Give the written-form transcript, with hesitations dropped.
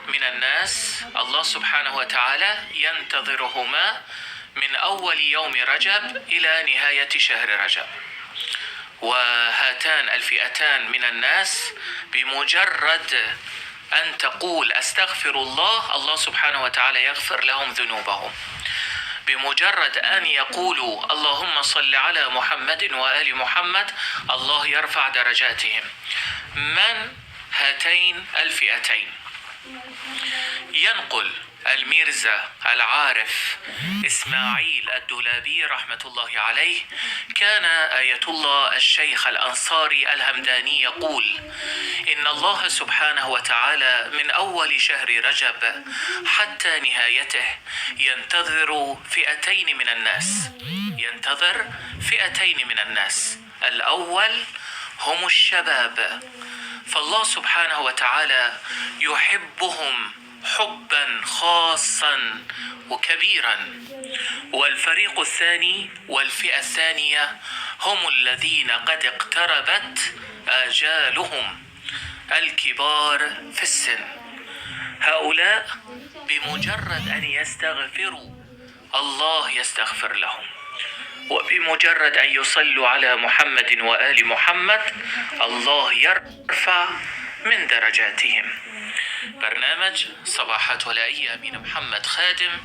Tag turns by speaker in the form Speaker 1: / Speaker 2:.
Speaker 1: من الناس الله سبحانه وتعالى ينتظرهما من أول يوم رجب إلى نهاية شهر رجب. وهاتان الفئتان من الناس بمجرد أن تقول أستغفر الله، الله سبحانه وتعالى يغفر لهم ذنوبهم. بمجرد أن يقولوا اللهم صل على محمد وآل محمد، الله يرفع درجاتهم. من هاتين الفئتين؟ ينقل الميرزا العارف إسماعيل الدولابي رحمة الله عليه، كان آية الله الشيخ الأنصاري الهمداني يقول إن الله سبحانه وتعالى من أول شهر رجب حتى نهايته ينتظر فئتين من الناس. ينتظر فئتين من الناس. الأول هم الشباب، فالله سبحانه وتعالى يحبهم حبا خاصا وكبيرا. والفريق الثاني والفئة الثانية هم الذين قد اقتربت آجالهم، الكبار في السن. هؤلاء بمجرد أن يستغفروا الله يستغفر لهم، وبمجرد أن يصلوا على محمد وآل محمد الله يرفع من درجاتهم. برنامج صباحات ولائية من محمد خادم.